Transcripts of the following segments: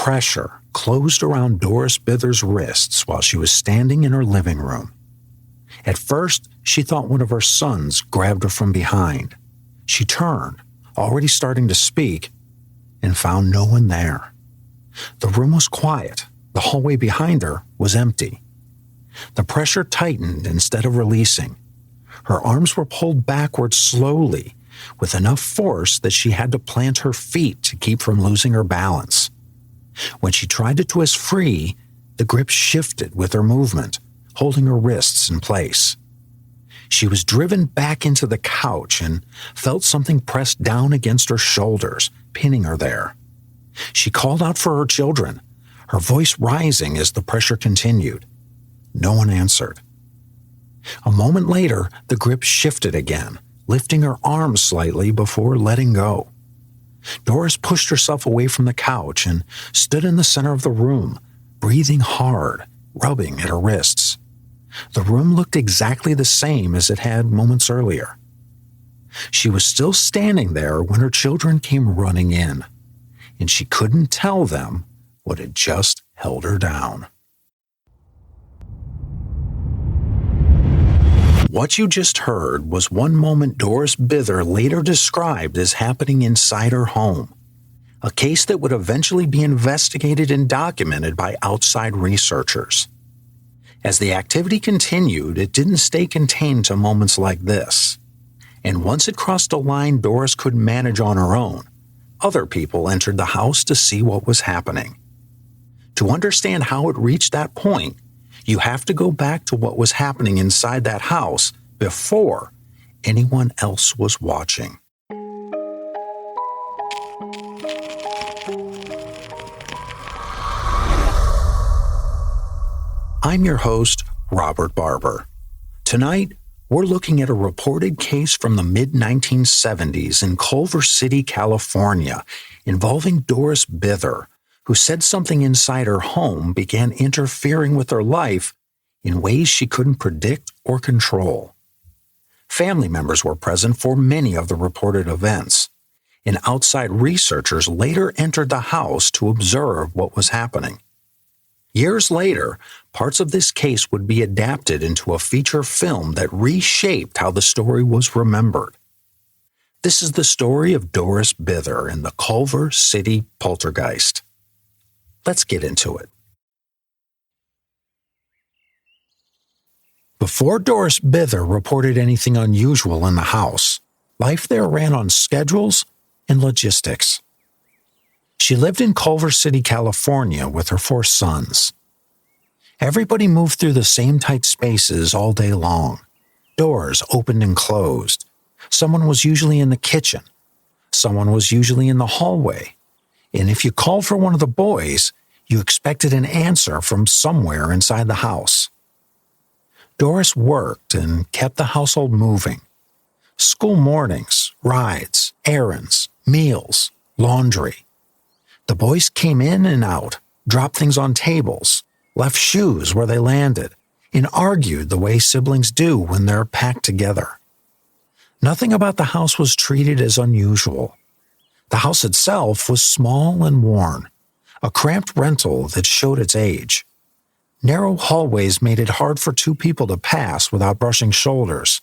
pressure closed around Doris Bither's wrists while she was standing in her living room. At first, she thought one of her sons grabbed her from behind. She turned, already starting to speak, and found no one there. The room was quiet. The hallway behind her was empty. The pressure tightened instead of releasing. Her arms were pulled backward slowly, with enough force that she had to plant her feet to keep from losing her balance. When she tried to twist free, the grip shifted with her movement, holding her wrists in place. She was driven back into the couch and felt something pressed down against her shoulders, pinning her there. She called out for her children, her voice rising as the pressure continued. No one answered. A moment later, the grip shifted again, lifting her arms slightly before letting go. Doris pushed herself away from the couch and stood in the center of the room, breathing hard, rubbing at her wrists. The room looked exactly the same as it had moments earlier. She was still standing there when her children came running in, and she couldn't tell them what had just held her down. What you just heard was one moment Doris Bither later described as happening inside her home, a case that would eventually be investigated and documented by outside researchers. As the activity continued, it didn't stay contained to moments like this. And once it crossed a line Doris couldn't manage on her own, other people entered the house to see what was happening. To understand how it reached that point, you have to go back to what was happening inside that house before anyone else was watching. I'm your host, Robert Barber. Tonight, we're looking at a reported case from the mid-1970s in Culver City, California, involving Doris Bither, who said something inside her home began interfering with her life in ways she couldn't predict or control. Family members were present for many of the reported events, and outside researchers later entered the house to observe what was happening. Years later, parts of this case would be adapted into a feature film that reshaped how the story was remembered. This is the story of Doris Bither and the Culver City Poltergeist. Let's get into it. Before Doris Bither reported anything unusual in the house, life there ran on schedules and logistics. She lived in Culver City, California with her 4 sons. Everybody moved through the same tight spaces all day long. Doors opened and closed. Someone was usually in the kitchen. Someone was usually in the hallway. And if you called for one of the boys, you expected an answer from somewhere inside the house. Doris worked and kept the household moving. School mornings, rides, errands, meals, laundry. The boys came in and out, dropped things on tables, left shoes where they landed, and argued the way siblings do when they're packed together. Nothing about the house was treated as unusual. The house itself was small and worn, a cramped rental that showed its age. Narrow hallways made it hard for 2 people to pass without brushing shoulders.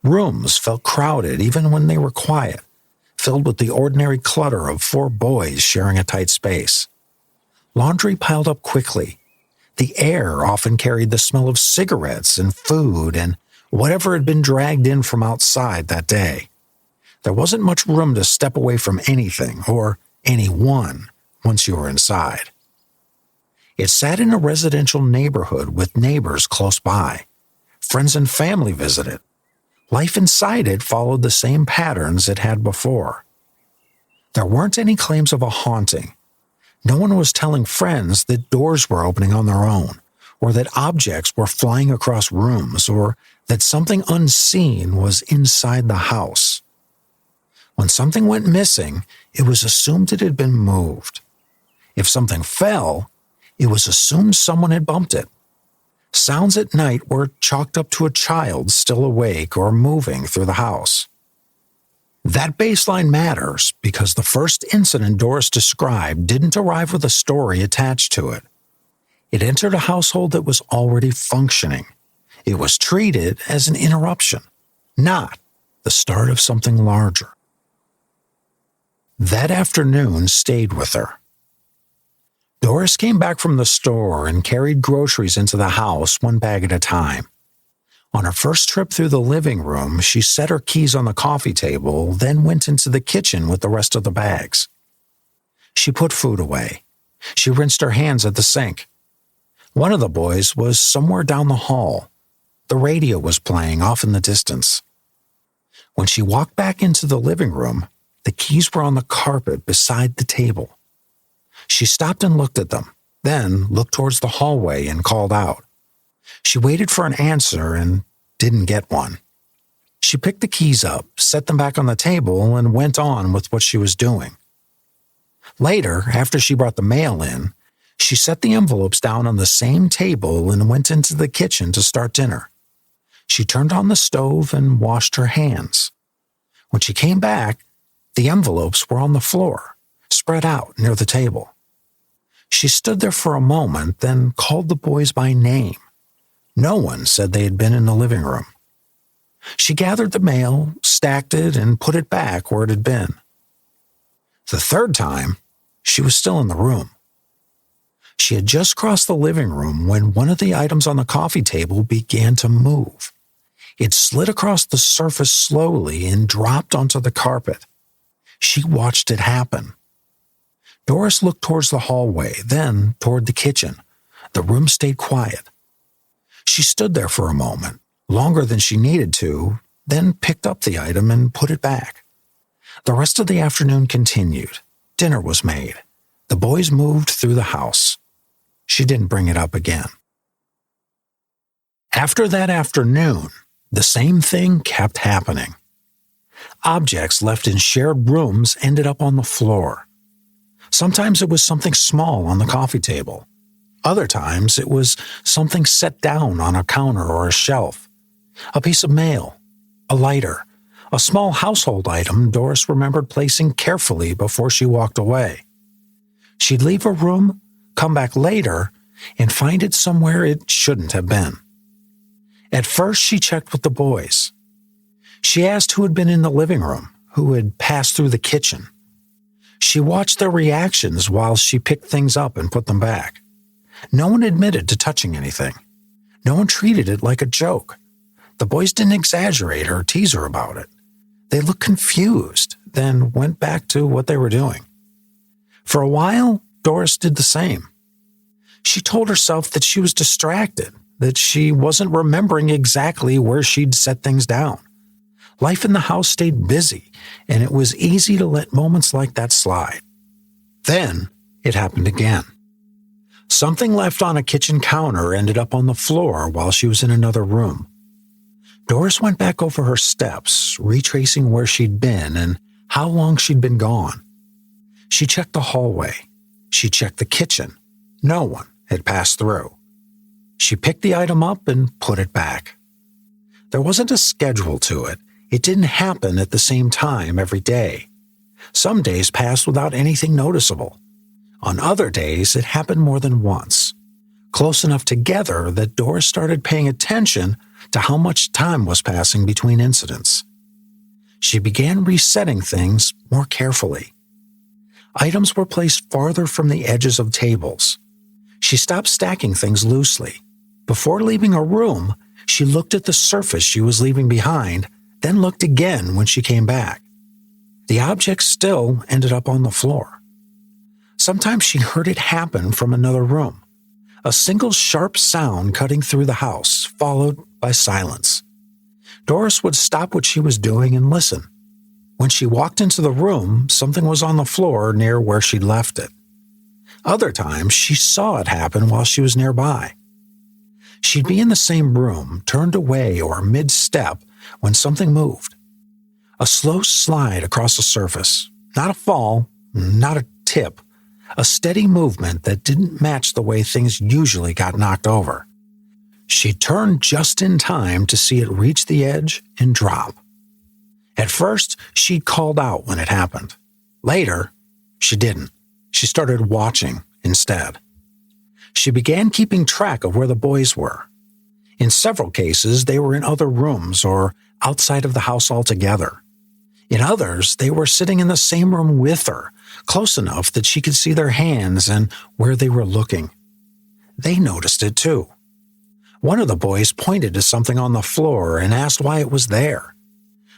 Rooms felt crowded even when they were quiet, filled with the ordinary clutter of 4 boys sharing a tight space. Laundry piled up quickly. The air often carried the smell of cigarettes and food and whatever had been dragged in from outside that day. There wasn't much room to step away from anything or anyone once you were inside. It sat in a residential neighborhood with neighbors close by. Friends and family visited. Life inside it followed the same patterns it had before. There weren't any claims of a haunting. No one was telling friends that doors were opening on their own, or that objects were flying across rooms, or that something unseen was inside the house. When something went missing, it was assumed it had been moved. If something fell, it was assumed someone had bumped it. Sounds at night were chalked up to a child still awake or moving through the house. That baseline matters because the first incident Doris described didn't arrive with a story attached to it. It entered a household that was already functioning. It was treated as an interruption, not the start of something larger. That afternoon stayed with her. Doris came back from the store and carried groceries into the house one bag at a time. On her first trip through the living room, she set her keys on the coffee table, then went into the kitchen with the rest of the bags. She put food away. She rinsed her hands at the sink. One of the boys was somewhere down the hall. The radio was playing off in the distance. When she walked back into the living room, the keys were on the carpet beside the table. She stopped and looked at them, then looked towards the hallway and called out. She waited for an answer and didn't get one. She picked the keys up, set them back on the table, and went on with what she was doing. Later, after she brought the mail in, she set the envelopes down on the same table and went into the kitchen to start dinner. She turned on the stove and washed her hands. When she came back, the envelopes were on the floor, spread out near the table. She stood there for a moment, then called the boys by name. No one said they had been in the living room. She gathered the mail, stacked it, and put it back where it had been. The third time, she was still in the room. She had just crossed the living room when one of the items on the coffee table began to move. It slid across the surface slowly and dropped onto the carpet. She watched it happen. Doris looked towards the hallway, then toward the kitchen. The room stayed quiet. She stood there for a moment, longer than she needed to, then picked up the item and put it back. The rest of the afternoon continued. Dinner was made. The boys moved through the house. She didn't bring it up again. After that afternoon, the same thing kept happening. Objects left in shared rooms ended up on the floor. Sometimes it was something small on the coffee table. Other times, it was something set down on a counter or a shelf. A piece of mail, a lighter, a small household item Doris remembered placing carefully before she walked away. She'd leave a room, come back later, and find it somewhere it shouldn't have been. At first, she checked with the boys. She asked who had been in the living room, who had passed through the kitchen. She watched their reactions while she picked things up and put them back. No one admitted to touching anything. No one treated it like a joke. The boys didn't exaggerate or tease her about it. They looked confused, then went back to what they were doing. For a while, Doris did the same. She told herself that she was distracted, that she wasn't remembering exactly where she'd set things down. Life in the house stayed busy, and it was easy to let moments like that slide. Then, it happened again. Something left on a kitchen counter ended up on the floor while she was in another room. Doris went back over her steps, retracing where she'd been and how long she'd been gone. She checked the hallway. She checked the kitchen. No one had passed through. She picked the item up and put it back. There wasn't a schedule to it. It didn't happen at the same time every day. Some days passed without anything noticeable. On other days, it happened more than once, close enough together that Doris started paying attention to how much time was passing between incidents. She began resetting things more carefully. Items were placed farther from the edges of tables. She stopped stacking things loosely. Before leaving a room, she looked at the surface she was leaving behind, then looked again when she came back. The object still ended up on the floor. Sometimes she heard it happen from another room. A single sharp sound cutting through the house, followed by silence. Doris would stop what she was doing and listen. When she walked into the room, something was on the floor near where she'd left it. Other times, she saw it happen while she was nearby. She'd be in the same room, turned away or mid-step, when something moved. A slow slide across the surface. Not a fall, not a tip. A steady movement that didn't match the way things usually got knocked over. She turned just in time to see it reach the edge and drop. At first, she called out when it happened. Later, she didn't. She started watching instead. She began keeping track of where the boys were. In several cases, they were in other rooms or outside of the house altogether. In others, they were sitting in the same room with her, close enough that she could see their hands and where they were looking. They noticed it too. One of the boys pointed to something on the floor and asked why it was there.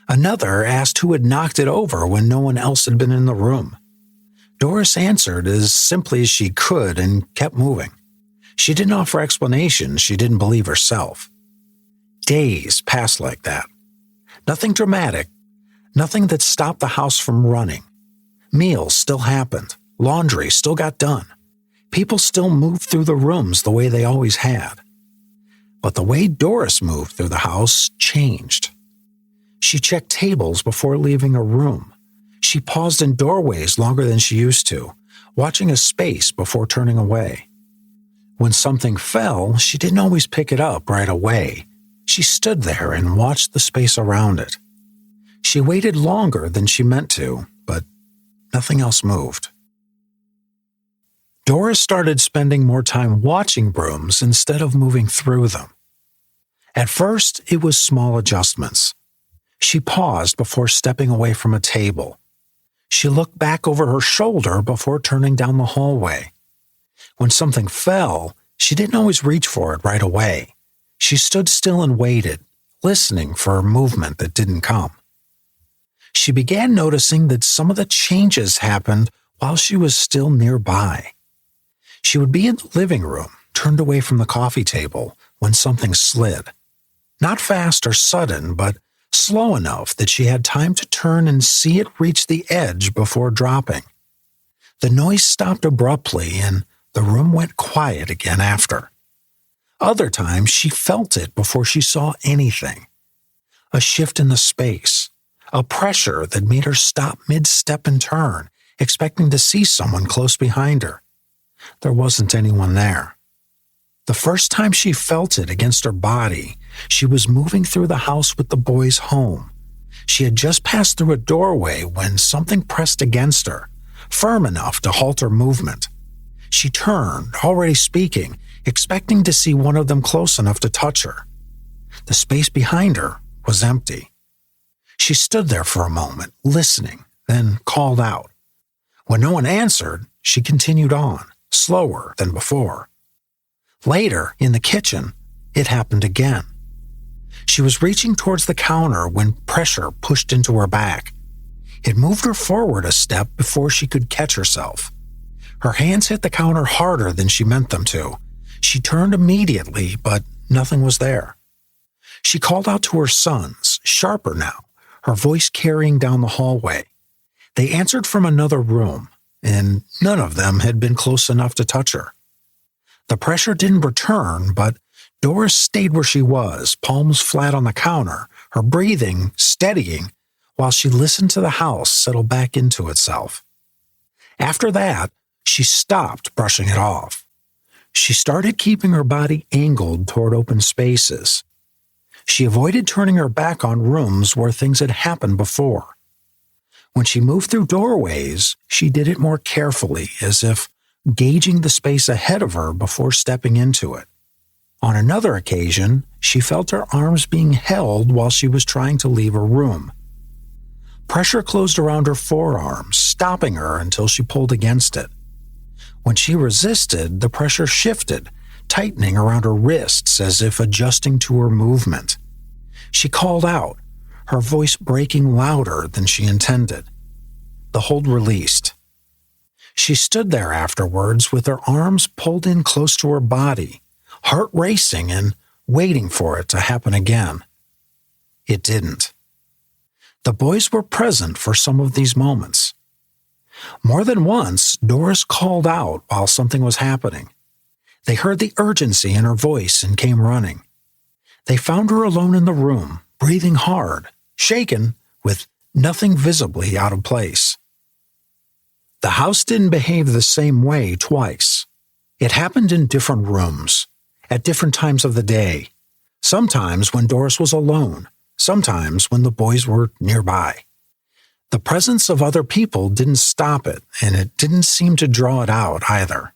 Another asked who had knocked it over when no one else had been in the room. Doris answered as simply as she could and kept moving. She didn't offer explanations she didn't believe herself. Days passed like that. Nothing dramatic, nothing that stopped the house from running. Meals still happened. Laundry still got done. People still moved through the rooms the way they always had. But the way Doris moved through the house changed. She checked tables before leaving a room. She paused in doorways longer than she used to, watching a space before turning away. When something fell, she didn't always pick it up right away. She stood there and watched the space around it. She waited longer than she meant to, but nothing else moved. Doris started spending more time watching brooms instead of moving through them. At first, it was small adjustments. She paused before stepping away from a table. She looked back over her shoulder before turning down the hallway. When something fell, she didn't always reach for it right away. She stood still and waited, listening for movement that didn't come. She began noticing that some of the changes happened while she was still nearby. She would be in the living room, turned away from the coffee table, when something slid. Not fast or sudden, but slow enough that she had time to turn and see it reach the edge before dropping. The noise stopped abruptly, and the room went quiet again after. Other times, she felt it before she saw anything. A shift in the space, a pressure that made her stop mid-step and turn, expecting to see someone close behind her. There wasn't anyone there. The first time she felt it against her body, she was moving through the house with the boys home. She had just passed through a doorway when something pressed against her, firm enough to halt her movement. She turned, already speaking, expecting to see one of them close enough to touch her. The space behind her was empty. She stood there for a moment, listening, then called out. When no one answered, she continued on, slower than before. Later, in the kitchen, it happened again. She was reaching towards the counter when pressure pushed into her back. It moved her forward a step before she could catch herself. Her hands hit the counter harder than she meant them to. She turned immediately, but nothing was there. She called out to her sons, sharper now, her voice carrying down the hallway. They answered from another room, and none of them had been close enough to touch her. The pressure didn't return, but Doris stayed where she was, palms flat on the counter, her breathing steadying, while she listened to the house settle back into itself. After that, she stopped brushing it off. She started keeping her body angled toward open spaces. She avoided turning her back on rooms where things had happened before. When she moved through doorways, she did it more carefully, as if gauging the space ahead of her before stepping into it. On another occasion, she felt her arms being held while she was trying to leave a room. Pressure closed around her forearms, stopping her until she pulled against it. When she resisted, the pressure shifted, tightening around her wrists as if adjusting to her movement. She called out, her voice breaking louder than she intended. The hold released. She stood there afterwards with her arms pulled in close to her body, heart racing and waiting for it to happen again. It didn't. The boys were present for some of these moments. More than once, Doris called out while something was happening. They heard the urgency in her voice and came running. They found her alone in the room, breathing hard, shaken, with nothing visibly out of place. The house didn't behave the same way twice. It happened in different rooms, at different times of the day, sometimes when Doris was alone, sometimes when the boys were nearby. The presence of other people didn't stop it, and it didn't seem to draw it out either.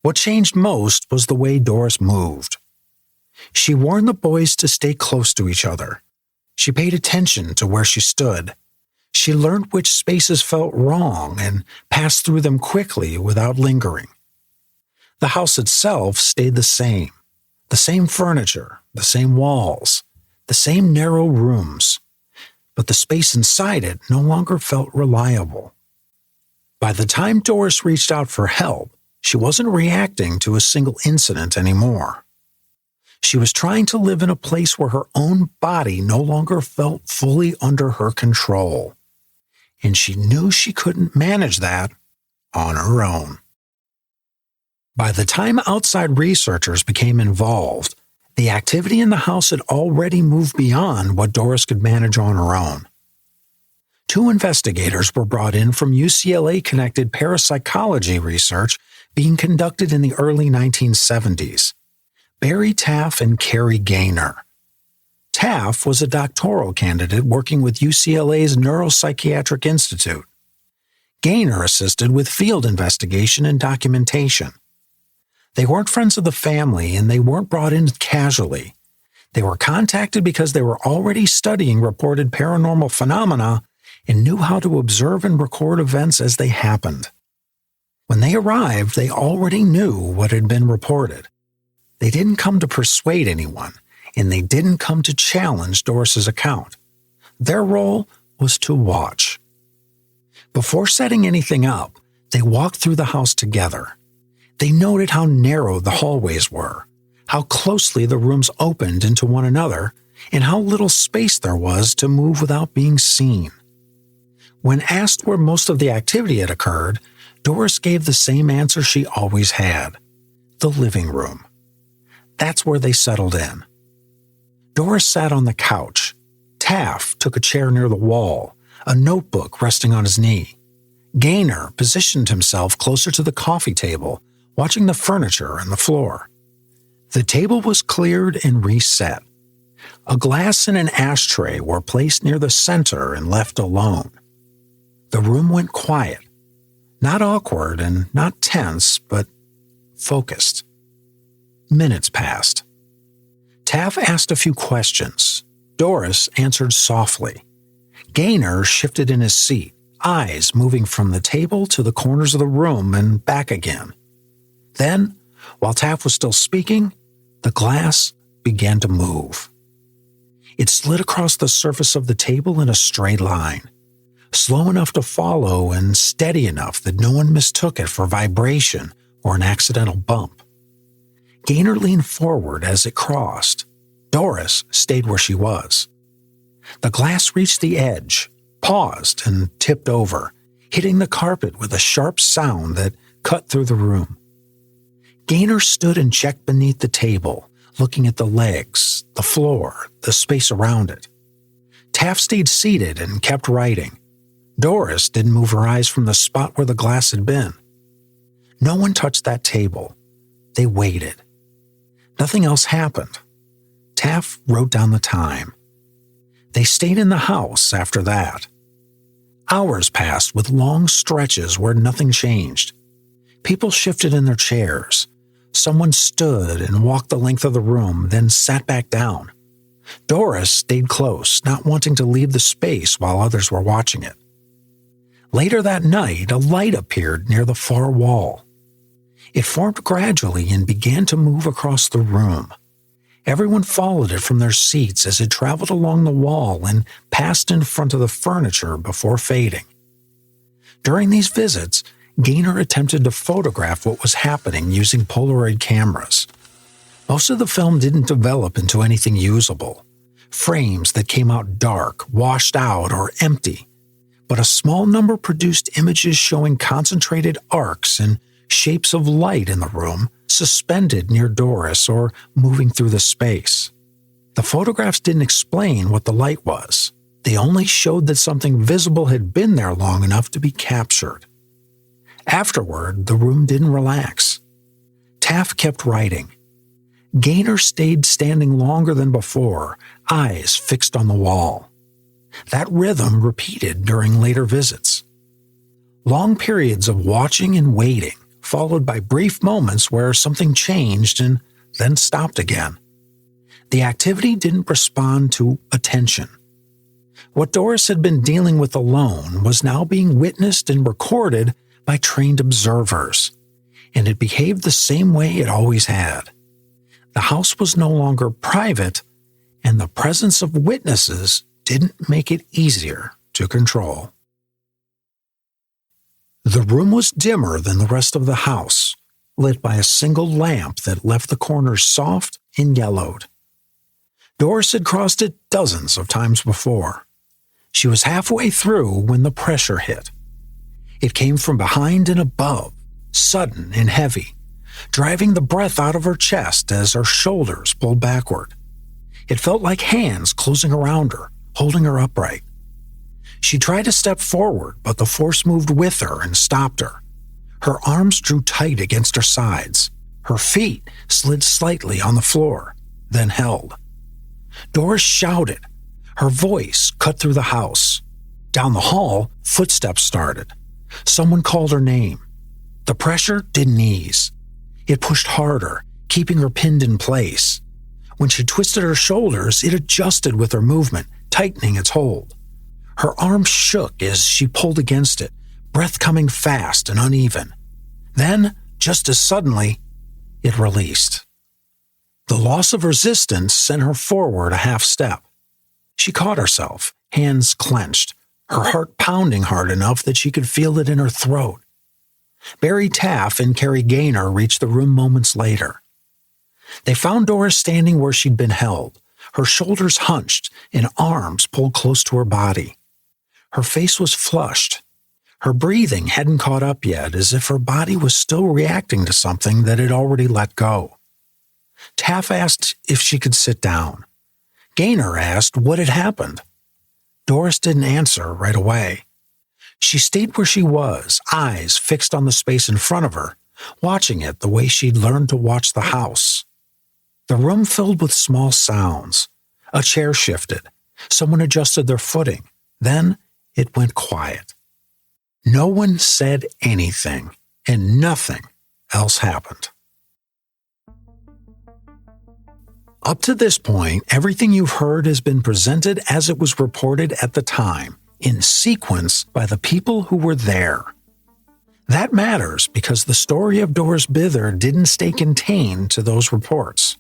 What changed most was the way Doris moved. She warned the boys to stay close to each other. She paid attention to where she stood. She learned which spaces felt wrong and passed through them quickly without lingering. The house itself stayed the same furniture, the same walls, the same narrow rooms, but the space inside it no longer felt reliable. By the time Doris reached out for help, she wasn't reacting to a single incident anymore. She was trying to live in a place where her own body no longer felt fully under her control, and she knew she couldn't manage that on her own. By the time outside researchers became involved, the activity in the house had already moved beyond what Doris could manage on her own. 2 investigators were brought in from UCLA-connected parapsychology research being conducted in the early 1970s. Barry Taff and Carrie Gaynor. Taff was a doctoral candidate working with UCLA's Neuropsychiatric Institute. Gaynor assisted with field investigation and documentation. They weren't friends of the family, and they weren't brought in casually. They were contacted because they were already studying reported paranormal phenomena and knew how to observe and record events as they happened. When they arrived, they already knew what had been reported. They didn't come to persuade anyone, and they didn't come to challenge Doris's account. Their role was to watch. Before setting anything up, they walked through the house together. They noted how narrow the hallways were, how closely the rooms opened into one another, and how little space there was to move without being seen. When asked where most of the activity had occurred, Doris gave the same answer she always had: the living room. That's where they settled in. Doris sat on the couch. Taff took a chair near the wall, a notebook resting on his knee. Gaynor positioned himself closer to the coffee table, watching the furniture and the floor. The table was cleared and reset. A glass and an ashtray were placed near the center and left alone. The room went quiet, not awkward and not tense, but focused. Minutes passed. Taff asked a few questions. Doris answered softly. Gaynor shifted in his seat, eyes moving from the table to the corners of the room and back again. Then, while Taff was still speaking, the glass began to move. It slid across the surface of the table in a straight line, slow enough to follow and steady enough that no one mistook it for vibration or an accidental bump. Gaynor leaned forward as it crossed. Doris stayed where she was. The glass reached the edge, paused, and tipped over, hitting the carpet with a sharp sound that cut through the room. Gaynor stood and checked beneath the table, looking at the legs, the floor, the space around it. Taff stayed seated and kept writing. Doris didn't move her eyes from the spot where the glass had been. No one touched that table. They waited. Nothing else happened. Taff wrote down the time. They stayed in the house after that. Hours passed with long stretches where nothing changed. People shifted in their chairs. Someone stood and walked the length of the room, then sat back down. Doris stayed close, not wanting to leave the space while others were watching it. Later that night, a light appeared near the far wall. It formed gradually and began to move across the room. Everyone followed it from their seats as it traveled along the wall and passed in front of the furniture before fading. During these visits, Gaynor attempted to photograph what was happening using Polaroid cameras. Most of the film didn't develop into anything usable. Frames that came out dark, washed out, or empty. But a small number produced images showing concentrated arcs and shapes of light in the room, suspended near Doris or moving through the space. The photographs didn't explain what the light was. They only showed that something visible had been there long enough to be captured. Afterward, the room didn't relax. Taff kept writing. Gaynor stayed standing longer than before, eyes fixed on the wall. That rhythm repeated during later visits. Long periods of watching and waiting, followed by brief moments where something changed and then stopped again. The activity didn't respond to attention. What Doris had been dealing with alone was now being witnessed and recorded by trained observers, and it behaved the same way it always had. The house was no longer private, and the presence of witnesses didn't make it easier to control. The room was dimmer than the rest of the house, lit by a single lamp that left the corners soft and yellowed. Doris had crossed it dozens of times before. She was halfway through when the pressure hit. It came from behind and above, sudden and heavy, driving the breath out of her chest as her shoulders pulled backward. It felt like hands closing around her, holding her upright. She tried to step forward, but the force moved with her and stopped her. Her arms drew tight against her sides. Her feet slid slightly on the floor, then held. Doris shouted. Her voice cut through the house. Down the hall, footsteps started. Someone called her name. The pressure didn't ease. It pushed harder, keeping her pinned in place. When she twisted her shoulders, it adjusted with her movement, tightening its hold. Her arms shook as she pulled against it, breath coming fast and uneven. Then, just as suddenly, it released. The loss of resistance sent her forward a half step. She caught herself, hands clenched, her heart pounding hard enough that she could feel it in her throat. Barry Taff and Carrie Gaynor reached the room moments later. They found Doris standing where she'd been held, her shoulders hunched and arms pulled close to her body. Her face was flushed. Her breathing hadn't caught up yet, as if her body was still reacting to something that had already let go. Taff asked if she could sit down. Gaynor asked what had happened. Doris didn't answer right away. She stayed where she was, eyes fixed on the space in front of her, watching it the way she'd learned to watch the house. The room filled with small sounds. A chair shifted. Someone adjusted their footing. Then it went quiet. No one said anything, and nothing else happened. Up to this point, everything you've heard has been presented as it was reported at the time, in sequence by the people who were there. That matters because the story of Doris Bither didn't stay contained to those reports.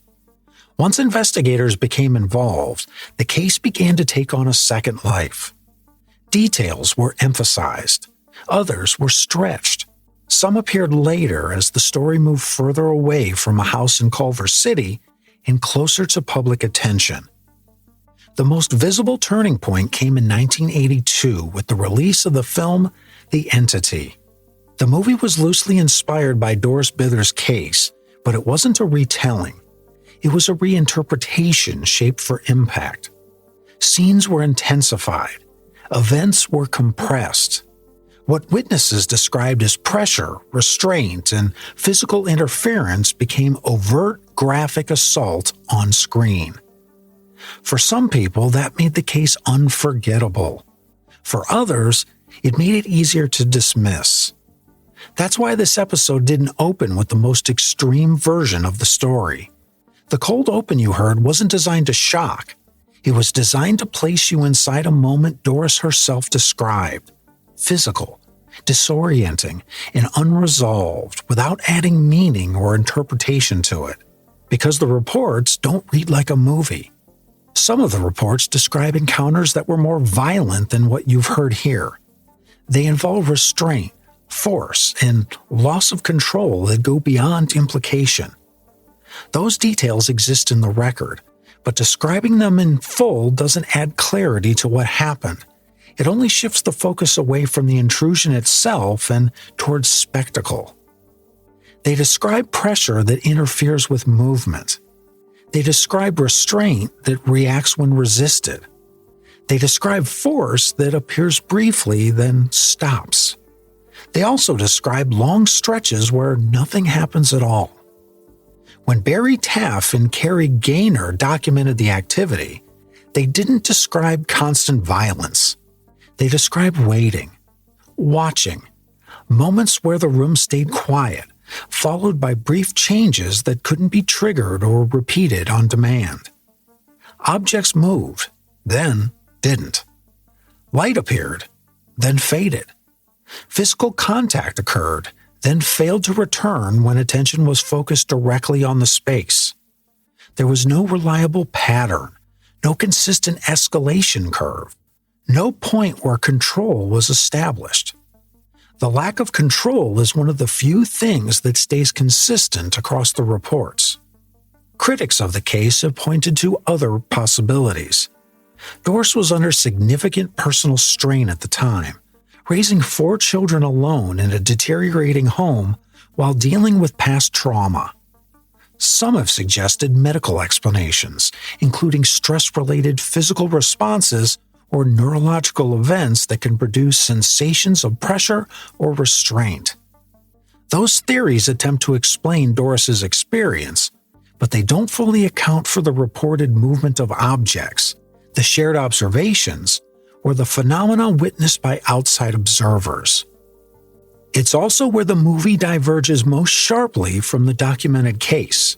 Once investigators became involved, the case began to take on a second life. Details were emphasized. Others were stretched. Some appeared later as the story moved further away from a house in Culver City and closer to public attention. The most visible turning point came in 1982 with the release of the film The Entity. The movie was loosely inspired by Doris Bither's case, but it wasn't a retelling. It was a reinterpretation shaped for impact. Scenes were intensified. Events were compressed. What witnesses described as pressure, restraint, and physical interference became overt graphic assault on screen. For some people, that made the case unforgettable. For others, it made it easier to dismiss. That's why this episode didn't open with the most extreme version of the story. The cold open you heard wasn't designed to shock. It was designed to place you inside a moment Doris herself described. Physical, disorienting, and unresolved without adding meaning or interpretation to it. Because the reports don't read like a movie. Some of the reports describe encounters that were more violent than what you've heard here. They involve restraint, force, and loss of control that go beyond implication. Those details exist in the record, but describing them in full doesn't add clarity to what happened. It only shifts the focus away from the intrusion itself and towards spectacle. They describe pressure that interferes with movement. They describe restraint that reacts when resisted. They describe force that appears briefly, then stops. They also describe long stretches where nothing happens at all. When Barry Taff and Carrie Gaynor documented the activity, they didn't describe constant violence. They described waiting, watching, moments where the room stayed quiet, followed by brief changes that couldn't be triggered or repeated on demand. Objects moved, then didn't. Light appeared, then faded. Physical contact occurred, then failed to return when attention was focused directly on the space. There was no reliable pattern, no consistent escalation curve, no point where control was established. The lack of control is one of the few things that stays consistent across the reports. Critics of the case have pointed to other possibilities. Doris was under significant personal strain at the time, raising 4 children alone in a deteriorating home while dealing with past trauma. Some have suggested medical explanations, including stress-related physical responses or neurological events that can produce sensations of pressure or restraint. Those theories attempt to explain Doris's experience, but they don't fully account for the reported movement of objects, the shared observations, or the phenomena witnessed by outside observers. It's also where the movie diverges most sharply from the documented case.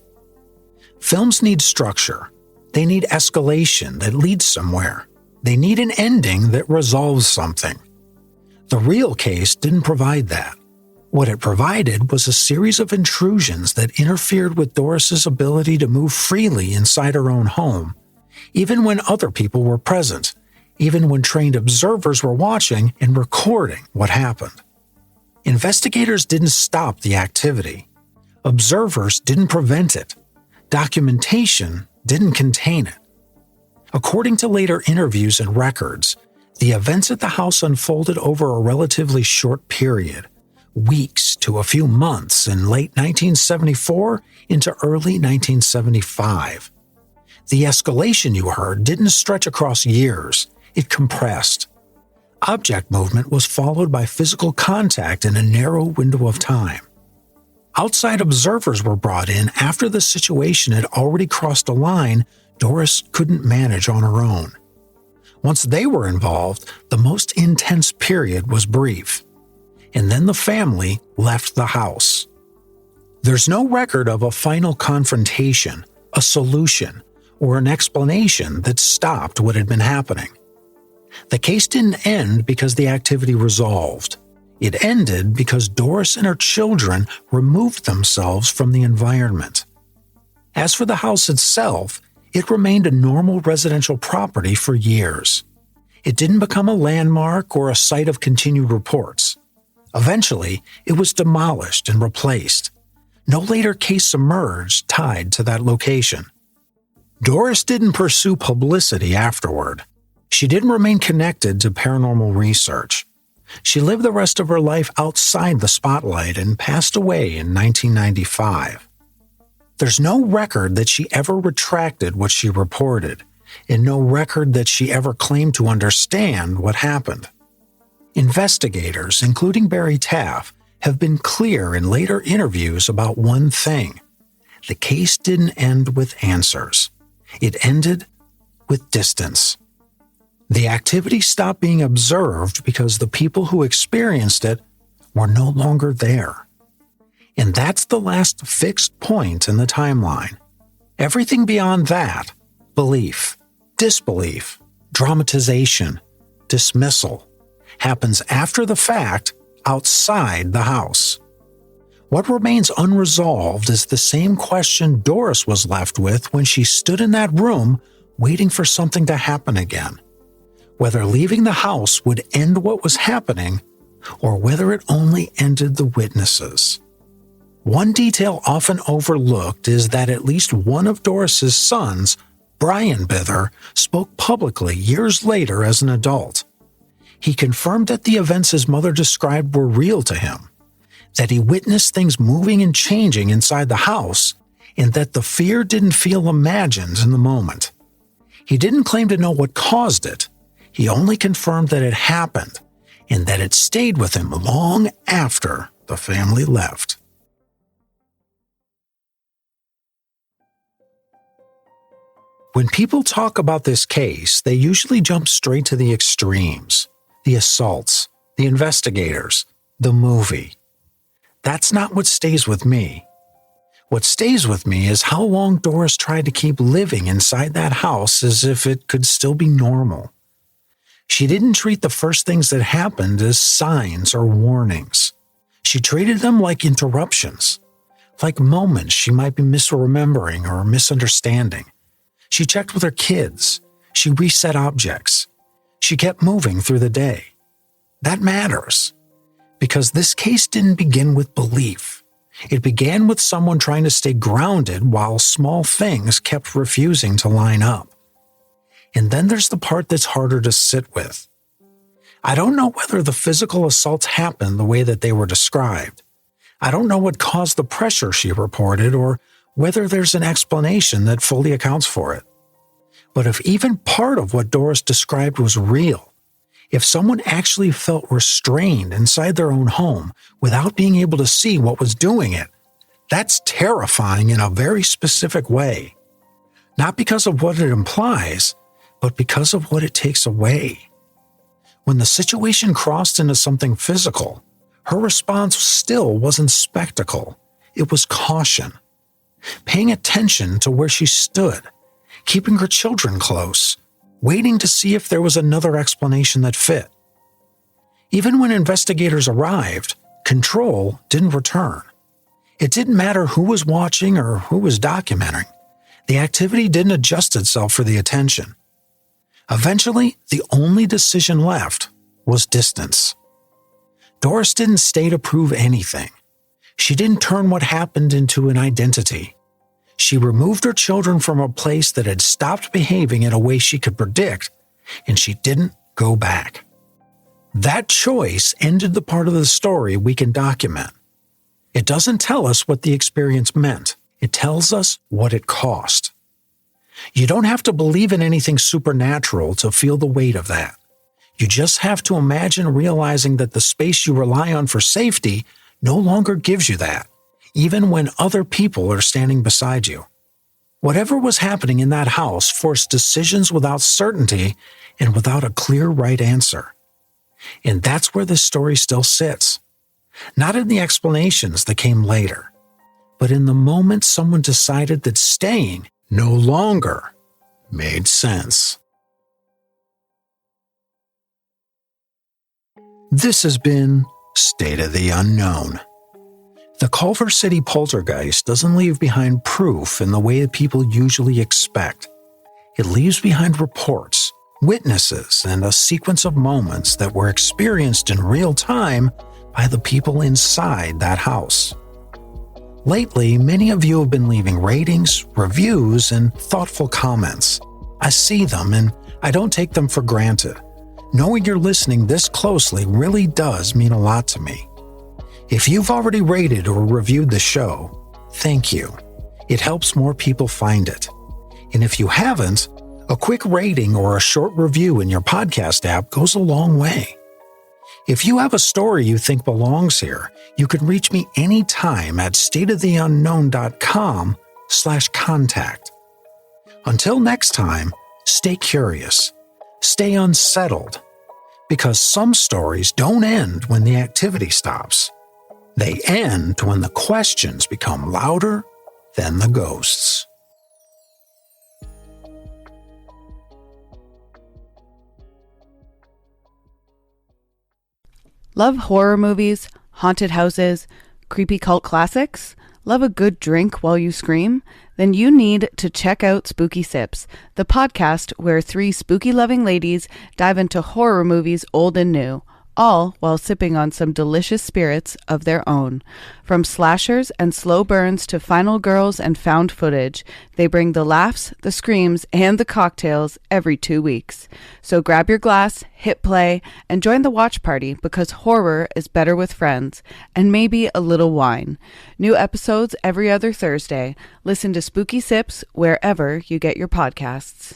Films need structure. They need escalation that leads somewhere. They need an ending that resolves something. The real case didn't provide that. What it provided was a series of intrusions that interfered with Doris's ability to move freely inside her own home, even when other people were present, even when trained observers were watching and recording what happened. Investigators didn't stop the activity. Observers didn't prevent it. Documentation didn't contain it. According to later interviews and records, the events at the house unfolded over a relatively short period, weeks to a few months in late 1974 into early 1975. The escalation you heard didn't stretch across years, it compressed. Object movement was followed by physical contact in a narrow window of time. Outside observers were brought in after the situation had already crossed a line Doris couldn't manage on her own. Once they were involved, the most intense period was brief, and then the family left the house. There's no record of a final confrontation, a solution, or an explanation that stopped what had been happening. The case didn't end because the activity resolved. It ended because Doris and her children removed themselves from the environment. As for the house itself, it remained a normal residential property for years. It didn't become a landmark or a site of continued reports. Eventually, it was demolished and replaced. No later case emerged tied to that location. Doris didn't pursue publicity afterward. She didn't remain connected to paranormal research. She lived the rest of her life outside the spotlight and passed away in 1995. There's no record that she ever retracted what she reported, and no record that she ever claimed to understand what happened. Investigators, including Barry Taff, have been clear in later interviews about one thing. The case didn't end with answers. It ended with distance. The activity stopped being observed because the people who experienced it were no longer there. And that's the last fixed point in the timeline. Everything beyond that, belief, disbelief, dramatization, dismissal, happens after the fact outside the house. What remains unresolved is the same question Doris was left with when she stood in that room waiting for something to happen again. Whether leaving the house would end what was happening, or whether it only ended the witnesses. One detail often overlooked is that at least one of Doris's sons, Brian Bither, spoke publicly years later as an adult. He confirmed that the events his mother described were real to him, that he witnessed things moving and changing inside the house, and that the fear didn't feel imagined in the moment. He didn't claim to know what caused it. He only confirmed that it happened, and that it stayed with him long after the family left. When people talk about this case, they usually jump straight to the extremes, the assaults, the investigators, the movie. That's not what stays with me. What stays with me is how long Doris tried to keep living inside that house as if it could still be normal. She didn't treat the first things that happened as signs or warnings. She treated them like interruptions, like moments she might be misremembering or misunderstanding. She checked with her kids. She reset objects. She kept moving through the day. That matters, because this case didn't begin with belief. It began with someone trying to stay grounded while small things kept refusing to line up. And then there's the part that's harder to sit with. I don't know whether the physical assaults happened the way that they were described. I don't know what caused the pressure she reported or whether there's an explanation that fully accounts for it. But if even part of what Doris described was real, if someone actually felt restrained inside their own home without being able to see what was doing it, that's terrifying in a very specific way. Not because of what it implies, but because of what it takes away. When the situation crossed into something physical, her response still wasn't spectacle. It was caution. Paying attention to where she stood, keeping her children close, waiting to see if there was another explanation that fit. Even when investigators arrived, control didn't return. It didn't matter who was watching or who was documenting. The activity didn't adjust itself for the attention. Eventually, the only decision left was distance. Doris didn't stay to prove anything. She didn't turn what happened into an identity. She removed her children from a place that had stopped behaving in a way she could predict, and she didn't go back. That choice ended the part of the story we can document. It doesn't tell us what the experience meant. It tells us what it cost. You don't have to believe in anything supernatural to feel the weight of that. You just have to imagine realizing that the space you rely on for safety no longer gives you that, even when other people are standing beside you. Whatever was happening in that house forced decisions without certainty and without a clear right answer. And that's where this story still sits. Not in the explanations that came later, but in the moment someone decided that staying no longer made sense. This has been State of the Unknown. The Culver City Poltergeist doesn't leave behind proof in the way that people usually expect. It leaves behind reports, witnesses, and a sequence of moments that were experienced in real time by the people inside that house. Lately, many of you have been leaving ratings, reviews, and thoughtful comments. I see them, and I don't take them for granted. Knowing you're listening this closely really does mean a lot to me. If you've already rated or reviewed the show, thank you. It helps more people find it. And if you haven't, a quick rating or a short review in your podcast app goes a long way. If you have a story you think belongs here, you can reach me anytime at stateoftheunknown.com/contact. Until next time, stay curious, stay unsettled, because some stories don't end when the activity stops. They end when the questions become louder than the ghosts. Love horror movies, haunted houses, creepy cult classics? Love a good drink while you scream? Then you need to check out Spooky Sips, the podcast where three spooky-loving ladies dive into horror movies old and new, all while sipping on some delicious spirits of their own. From slashers and slow burns to final girls and found footage, they bring the laughs, the screams, and the cocktails every 2 weeks. So grab your glass, hit play, and join the watch party, because horror is better with friends, and maybe a little wine. New episodes every other Thursday. Listen to Spooky Sips wherever you get your podcasts.